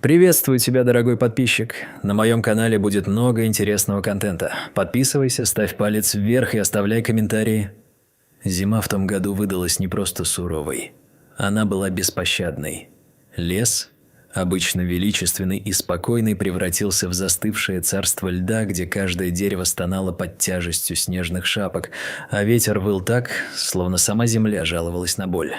Приветствую тебя, дорогой подписчик. На моем канале будет много интересного контента. Подписывайся, ставь палец вверх и оставляй комментарии. Зима в том году выдалась не просто суровой. Она была беспощадной. Лес, обычно величественный и спокойный, превратился в застывшее царство льда, где каждое дерево стонало под тяжестью снежных шапок, а ветер выл так, словно сама земля жаловалась на боль.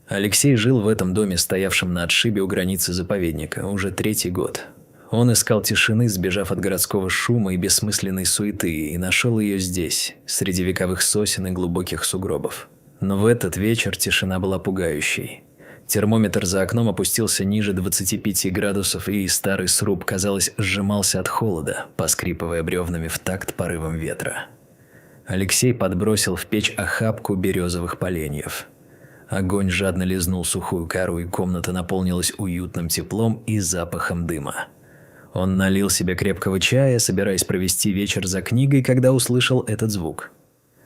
Алексей жил в этом доме, стоявшем на отшибе у границы заповедника, уже 3-й год. Он искал тишины, сбежав от городского шума и бессмысленной суеты, и нашел ее здесь, среди вековых сосен и глубоких сугробов. Но в этот вечер тишина была пугающей. Термометр за окном опустился ниже 25 градусов, и старый сруб, казалось, сжимался от холода, поскрипывая бревнами в такт порывом ветра. Алексей подбросил в печь охапку березовых поленьев. Огонь жадно лизнул сухую кору, и комната наполнилась уютным теплом и запахом дыма. Он налил себе крепкого чая, собираясь провести вечер за книгой, когда услышал этот звук.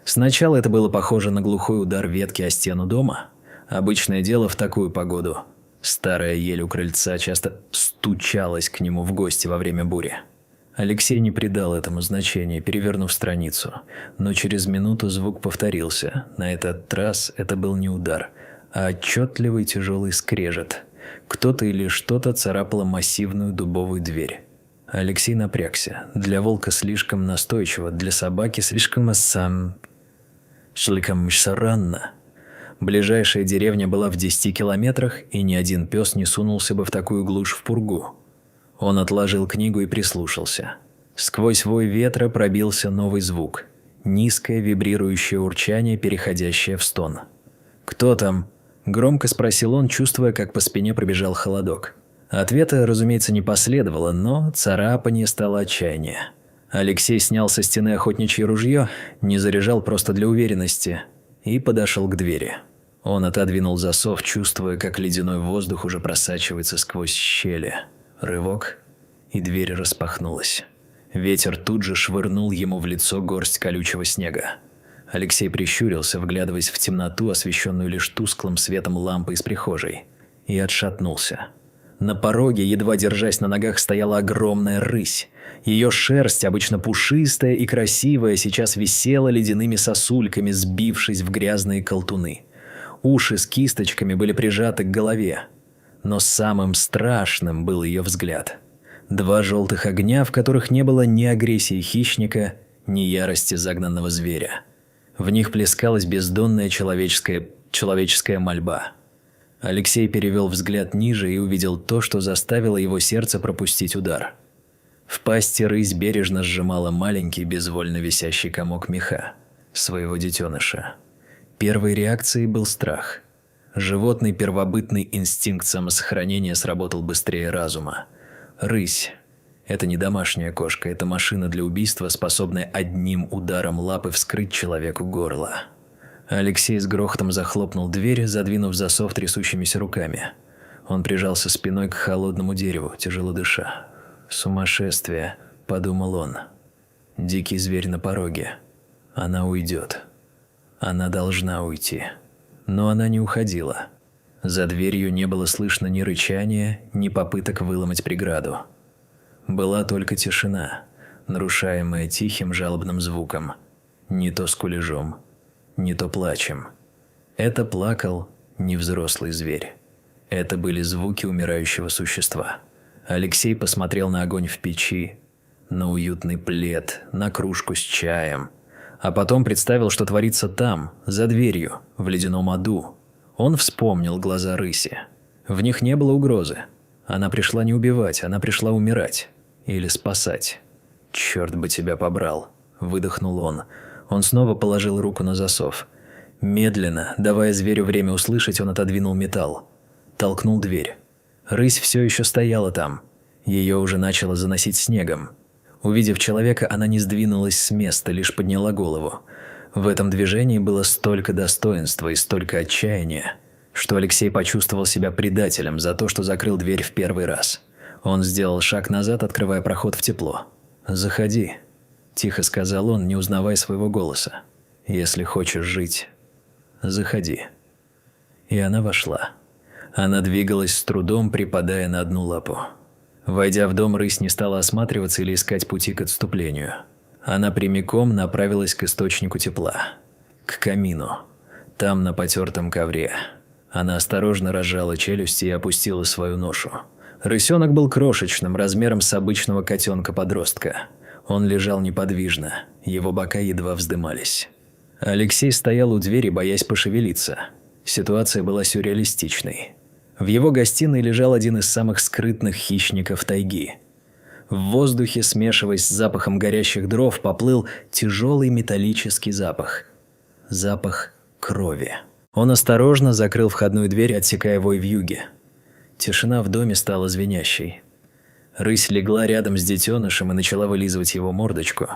Сначала это было похоже на глухой удар ветки о стену дома. Обычное дело в такую погоду. Старая ель у крыльца часто стучалась к нему в гости во время бури. Алексей не придал этому значения, перевернув страницу. Но через минуту звук повторился. На этот раз это был не удар, а отчетливый тяжелый скрежет. Кто-то или что-то царапало массивную дубовую дверь. Алексей напрягся. Для волка слишком настойчиво, для собаки слишком шаранно. Ближайшая деревня была в 10 километрах, и ни один пес не сунулся бы в такую глушь в пургу. Он отложил книгу и прислушался. Сквозь вой ветра пробился новый звук. Низкое вибрирующее урчание, переходящее в стон. «Кто там?» – громко спросил он, чувствуя, как по спине пробежал холодок. Ответа, разумеется, не последовало, но царапанье стало отчаяние. Алексей снял со стены охотничье ружье, не заряжал просто для уверенности, и подошел к двери. Он отодвинул засов, чувствуя, как ледяной воздух уже просачивается сквозь щели. Рывок, и дверь распахнулась. Ветер тут же швырнул ему в лицо горсть колючего снега. Алексей прищурился, вглядываясь в темноту, освещенную лишь тусклым светом лампы из прихожей, и отшатнулся. На пороге, едва держась на ногах, стояла огромная рысь. Ее шерсть, обычно пушистая и красивая, сейчас висела ледяными сосульками, сбившись в грязные колтуны. Уши с кисточками были прижаты к голове. Но самым страшным был ее взгляд. 2 желтых огня, в которых не было ни агрессии хищника, ни ярости загнанного зверя. В них плескалась бездонная человеческая мольба. Алексей перевел взгляд ниже и увидел то, что заставило его сердце пропустить удар. В пасти рысь бережно сжимала маленький, безвольно висящий комок меха, своего детеныша. Первой реакцией был страх. Животный первобытный инстинкт самосохранения сработал быстрее разума. Рысь – это не домашняя кошка, это машина для убийства, способная одним ударом лапы вскрыть человеку горло. Алексей с грохотом захлопнул дверь, задвинув засов трясущимися руками. Он прижался спиной к холодному дереву, тяжело дыша. «Сумасшествие», – подумал он. «Дикий зверь на пороге. Она уйдет. Она должна уйти». Но она не уходила. За дверью не было слышно ни рычания, ни попыток выломать преграду. Была только тишина, нарушаемая тихим жалобным звуком. Не то скулежом, не то плачем. Это плакал не взрослый зверь. Это были звуки умирающего существа. Алексей посмотрел на огонь в печи, на уютный плед, на кружку с чаем. А потом представил, что творится там, за дверью, в ледяном аду. Он вспомнил глаза рыси. В них не было угрозы. Она пришла не убивать, она пришла умирать. Или спасать. «Черт бы тебя побрал», – выдохнул он. Он снова положил руку на засов. Медленно, давая зверю время услышать, он отодвинул металл. Толкнул дверь. Рысь все еще стояла там. Ее уже начало заносить снегом. Увидев человека, она не сдвинулась с места, лишь подняла голову. В этом движении было столько достоинства и столько отчаяния, что Алексей почувствовал себя предателем за то, что закрыл дверь в первый раз. Он сделал шаг назад, открывая проход в тепло. «Заходи», – тихо сказал он, не узнавая своего голоса. «Если хочешь жить, заходи». И она вошла. Она двигалась с трудом, припадая на одну лапу. Войдя в дом, рысь не стала осматриваться или искать пути к отступлению. Она прямиком направилась к источнику тепла, к камину. Там, на потертом ковре. Она осторожно разжала челюсти и опустила свою ношу. Рысенок был крошечным, размером с обычного котенка-подростка. Он лежал неподвижно, его бока едва вздымались. Алексей стоял у двери, боясь пошевелиться. Ситуация была сюрреалистичной. В его гостиной лежал один из самых скрытных хищников тайги. В воздухе, смешиваясь с запахом горящих дров, поплыл тяжелый металлический запах. Запах крови. Он осторожно закрыл входную дверь, отсекая вой вьюги. Тишина в доме стала звенящей. Рысь легла рядом с детенышем и начала вылизывать его мордочку.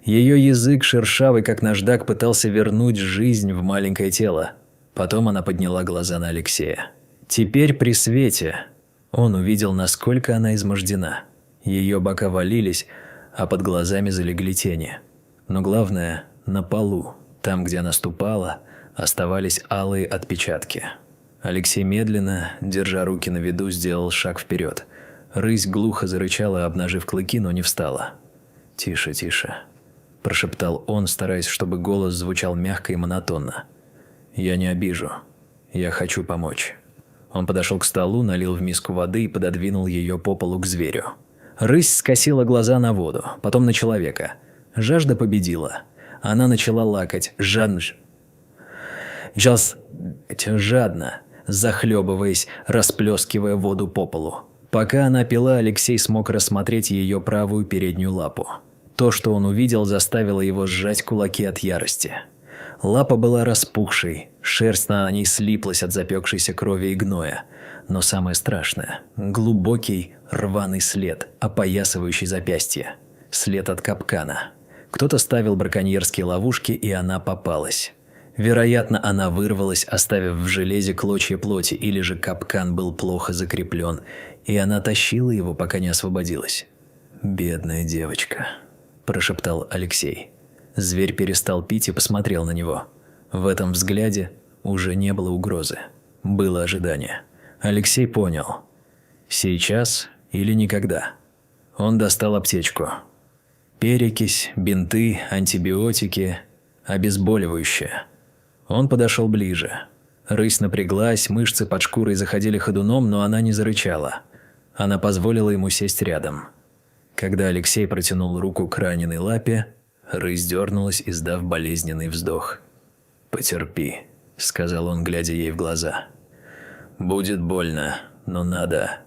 Ее язык, шершавый как наждак, пытался вернуть жизнь в маленькое тело. Потом она подняла глаза на Алексея. Теперь при свете он увидел, насколько она измождена. Ее бока валились, а под глазами залегли тени. Но главное, на полу, там, где она ступала, оставались алые отпечатки. Алексей медленно, держа руки на виду, сделал шаг вперед. Рысь глухо зарычала, обнажив клыки, но не встала. «Тише, тише», – прошептал он, стараясь, чтобы голос звучал мягко и монотонно. «Я не обижу. Я хочу помочь». Он подошел к столу, налил в миску воды и пододвинул ее по полу к зверю. Рысь скосила глаза на воду, потом на человека. Жажда победила. Она начала лакать, жадно, захлебываясь, расплескивая воду по полу. Пока она пила, Алексей смог рассмотреть ее правую переднюю лапу. То, что он увидел, заставило его сжать кулаки от ярости. Лапа была распухшей, шерсть на ней слиплась от запекшейся крови и гноя. Но самое страшное – глубокий рваный след, опоясывающий запястье. След от капкана. Кто-то ставил браконьерские ловушки, и она попалась. Вероятно, она вырвалась, оставив в железе клочья плоти, или же капкан был плохо закреплен, и она тащила его, пока не освободилась. «Бедная девочка», – прошептал Алексей. Зверь перестал пить и посмотрел на него. В этом взгляде уже не было угрозы. Было ожидание. Алексей понял. Сейчас или никогда. Он достал аптечку. Перекись, бинты, антибиотики, обезболивающее. Он подошел ближе. Рысь напряглась, мышцы под шкурой заходили ходуном, но она не зарычала. Она позволила ему сесть рядом. Когда Алексей протянул руку к раненой лапе, рысь дернулась, издав болезненный вздох. «Потерпи», – сказал он, глядя ей в глаза. «Будет больно, но надо».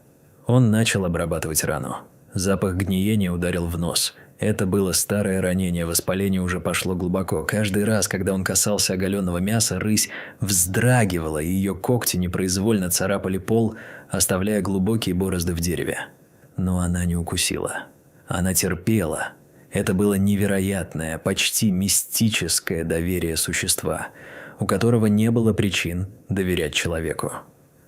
Он начал обрабатывать рану. Запах гниения ударил в нос. Это было старое ранение, воспаление уже пошло глубоко. Каждый раз, когда он касался оголенного мяса, рысь вздрагивала, и ее когти непроизвольно царапали пол, оставляя глубокие борозды в дереве. Но она не укусила. Она терпела. Это было невероятное, почти мистическое доверие существа, у которого не было причин доверять человеку.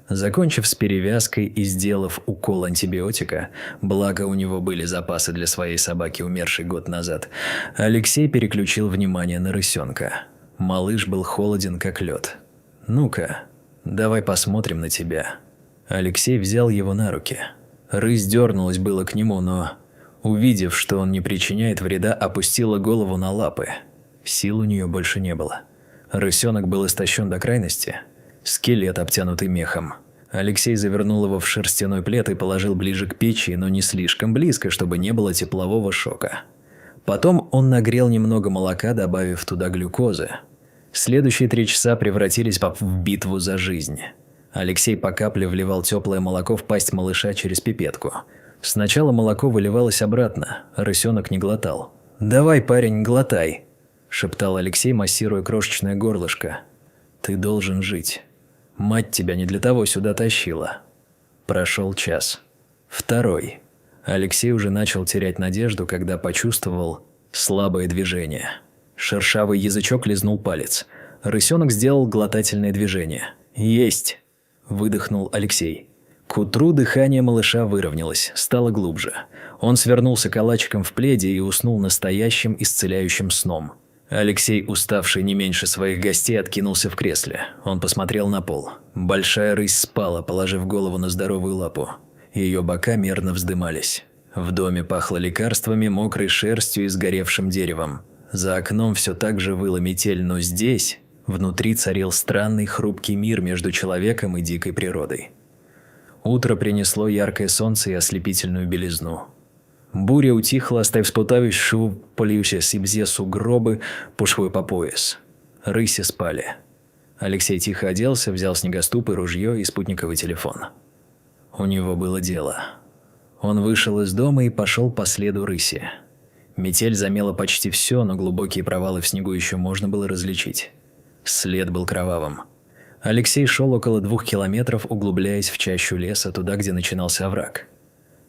Закончив с перевязкой и сделав укол антибиотика, благо у него были запасы для своей собаки, умершей год назад, Алексей переключил внимание на рысенка. Малыш был холоден, как лед. «Ну-ка, давай посмотрим на тебя». Алексей взял его на руки. Рысь дернулась было к нему, но, увидев, что он не причиняет вреда, опустила голову на лапы. Сил у нее больше не было. Рысенок был истощен до крайности. Скелет, обтянутый мехом. Алексей завернул его в шерстяной плед и положил ближе к печи, но не слишком близко, чтобы не было теплового шока. Потом он нагрел немного молока, добавив туда глюкозы. Следующие 3 часа превратились в битву за жизнь. Алексей по капле вливал теплое молоко в пасть малыша через пипетку. Сначала молоко выливалось обратно, рысенок не глотал. «Давай, парень, глотай», – шептал Алексей, массируя крошечное горлышко. «Ты должен жить. Мать тебя не для того сюда тащила». Прошел час. 2. Алексей уже начал терять надежду, когда почувствовал слабое движение. Шершавый язычок лизнул палец. Рысенок сделал глотательное движение. «Есть!» – выдохнул Алексей. К утру дыхание малыша выровнялось, стало глубже. Он свернулся калачиком в пледе и уснул настоящим исцеляющим сном. Алексей, уставший не меньше своих гостей, откинулся в кресле. Он посмотрел на пол. Большая рысь спала, положив голову на здоровую лапу. Ее бока мерно вздымались. В доме пахло лекарствами, мокрой шерстью и сгоревшим деревом. За окном все так же выла метель, но здесь, внутри, царил странный хрупкий мир между человеком и дикой природой. Утро принесло яркое солнце и ослепительную белизну. Буря утихла, оставив сплутающую полюся сибзе сугробы пушвой по пояс. Рыси спали. Алексей тихо оделся, взял снегоступ и ружье и спутниковый телефон. У него было дело. Он вышел из дома и пошел по следу рыси. Метель замела почти все, но глубокие провалы в снегу еще можно было различить. След был кровавым. Алексей шел около 2 километров, углубляясь в чащу леса, туда, где начинался овраг.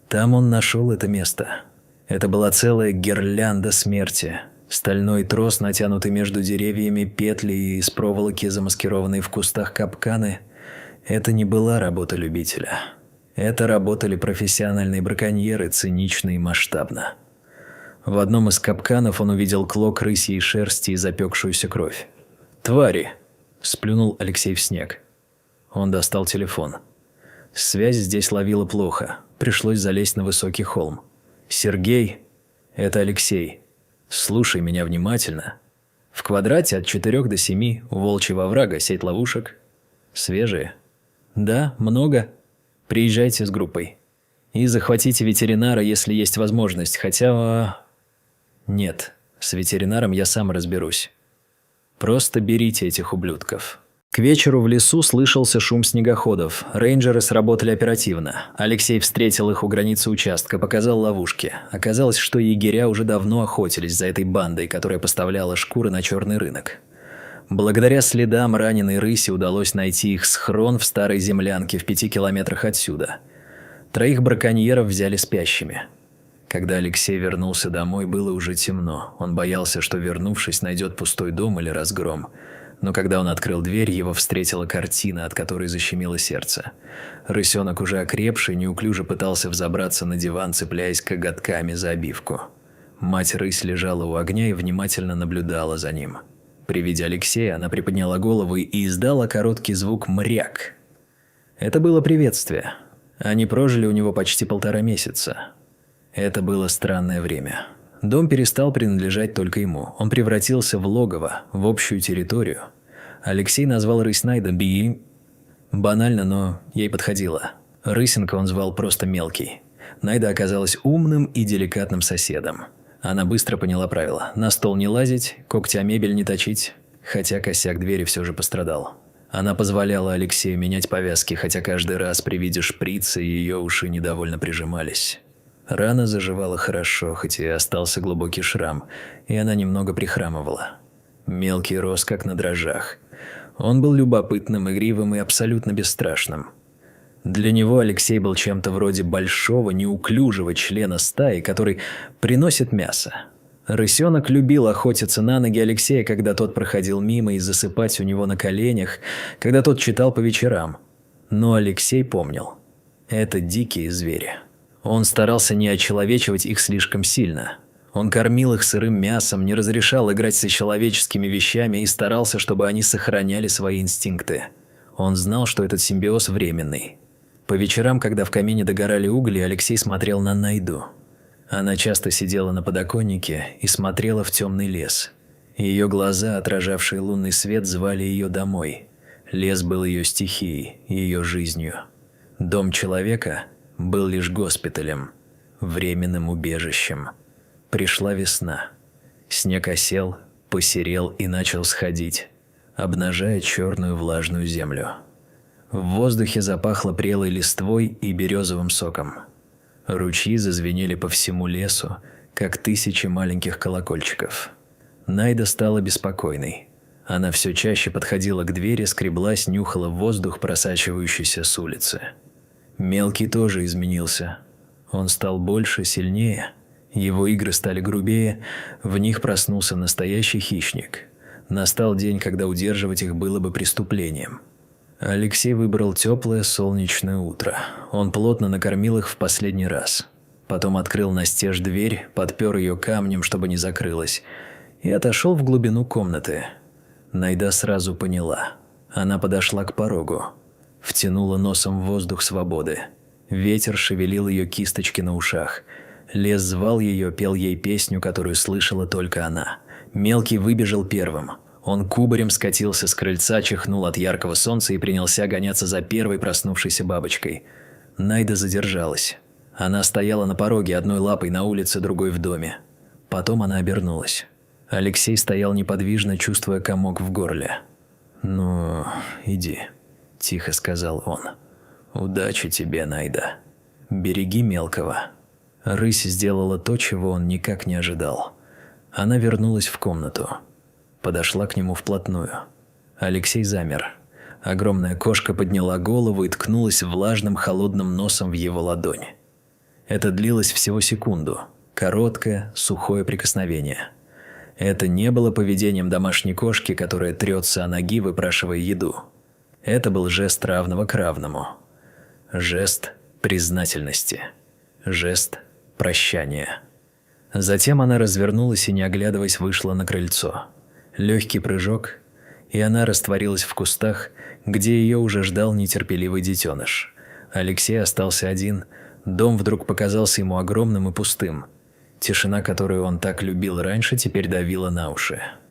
Там он нашел это место. Это была целая гирлянда смерти. Стальной трос, натянутый между деревьями, петли и из проволоки, замаскированные в кустах капканы. Это не была работа любителя. Это работали профессиональные браконьеры, цинично и масштабно. В одном из капканов он увидел клок рысьей шерсти и запекшуюся кровь. «Твари!» – сплюнул Алексей в снег. Он достал телефон. Связь здесь ловила плохо. Пришлось залезть на высокий холм. «Сергей, это Алексей. Слушай меня внимательно. В квадрате от 4 до 7 у Волчьего оврага сеть ловушек. Свежие? Да, много. Приезжайте с группой. И захватите ветеринара, если есть возможность, хотя... Нет, с ветеринаром я сам разберусь. Просто берите этих ублюдков». К вечеру в лесу слышался шум снегоходов. Рейнджеры сработали оперативно. Алексей встретил их у границы участка, показал ловушки. Оказалось, что егеря уже давно охотились за этой бандой, которая поставляла шкуры на черный рынок. Благодаря следам раненой рыси удалось найти их схрон в старой землянке в 5 километрах отсюда. 3 браконьеров взяли спящими. Когда Алексей вернулся домой, было уже темно. Он боялся, что, вернувшись, найдет пустой дом или разгром. Но когда он открыл дверь, его встретила картина, от которой защемило сердце. Рысенок, уже окрепший, неуклюже пытался взобраться на диван, цепляясь коготками за обивку. Мать-рысь лежала у огня и внимательно наблюдала за ним. При виде Алексея она приподняла голову и издала короткий звук «мряк». Это было приветствие. Они прожили у него почти 1,5 месяца. Это было странное время. Дом перестал принадлежать только ему. Он превратился в логово, в общую территорию. Алексей назвал рысь Найда Би. Банально, но ей подходило. Рысенка он звал просто Мелкий. Найда оказалась умным и деликатным соседом. Она быстро поняла правила. На стол не лазить, когти о мебель не точить, хотя косяк двери все же пострадал. Она позволяла Алексею менять повязки, хотя каждый раз при виде шприца ее уши недовольно прижимались. Рана заживала хорошо, хоть и остался глубокий шрам, и она немного прихрамывала. Мелкий рос как на дрожжах. Он был любопытным, игривым и абсолютно бесстрашным. Для него Алексей был чем-то вроде большого, неуклюжего члена стаи, который приносит мясо. Рысенок любил охотиться на ноги Алексея, когда тот проходил мимо, и засыпать у него на коленях, когда тот читал по вечерам. Но Алексей помнил. Это дикие звери. Он старался не очеловечивать их слишком сильно. Он кормил их сырым мясом, не разрешал играть со человеческими вещами и старался, чтобы они сохраняли свои инстинкты. Он знал, что этот симбиоз временный. По вечерам, когда в камине догорали угли, Алексей смотрел на Найду. Она часто сидела на подоконнике и смотрела в темный лес. Ее глаза, отражавшие лунный свет, звали ее домой. Лес был ее стихией, ее жизнью. Дом человека был лишь госпиталем, временным убежищем. Пришла весна. Снег осел, посерел и начал сходить, обнажая черную влажную землю. В воздухе запахло прелой листвой и березовым соком. Ручьи зазвенели по всему лесу, как 1000 маленьких колокольчиков. Найда стала беспокойной. Она все чаще подходила к двери, скреблась, нюхала воздух, просачивающийся с улицы. Мелкий тоже изменился. Он стал больше, сильнее. Его игры стали грубее, в них проснулся настоящий хищник. Настал день, когда удерживать их было бы преступлением. Алексей выбрал теплое солнечное утро. Он плотно накормил их в последний раз. Потом открыл настежь дверь, подпер ее камнем, чтобы не закрылась, и отошел в глубину комнаты. Найда сразу поняла. Она подошла к порогу. Втянула носом в воздух свободы. Ветер шевелил ее кисточки на ушах. Лес звал ее, пел ей песню, которую слышала только она. Мелкий выбежал первым. Он кубарем скатился с крыльца, чихнул от яркого солнца и принялся гоняться за первой проснувшейся бабочкой. Найда задержалась. Она стояла на пороге, одной лапой на улице, другой в доме. Потом она обернулась. Алексей стоял неподвижно, чувствуя комок в горле. «Ну, иди», – тихо сказал он. «Удачи тебе, Найда. Береги мелкого». Рысь сделала то, чего он никак не ожидал. Она вернулась в комнату. Подошла к нему вплотную. Алексей замер. Огромная кошка подняла голову и ткнулась влажным холодным носом в его ладонь. Это длилось всего секунду. Короткое, сухое прикосновение. Это не было поведением домашней кошки, которая трется о ноги, выпрашивая еду. Это был жест равного к равному. Жест признательности. Жест прощания. Затем она развернулась и, не оглядываясь, вышла на крыльцо. Легкий прыжок, и она растворилась в кустах, где ее уже ждал нетерпеливый детеныш. Алексей остался один. Дом вдруг показался ему огромным и пустым. Тишина, которую он так любил раньше, теперь давила на уши.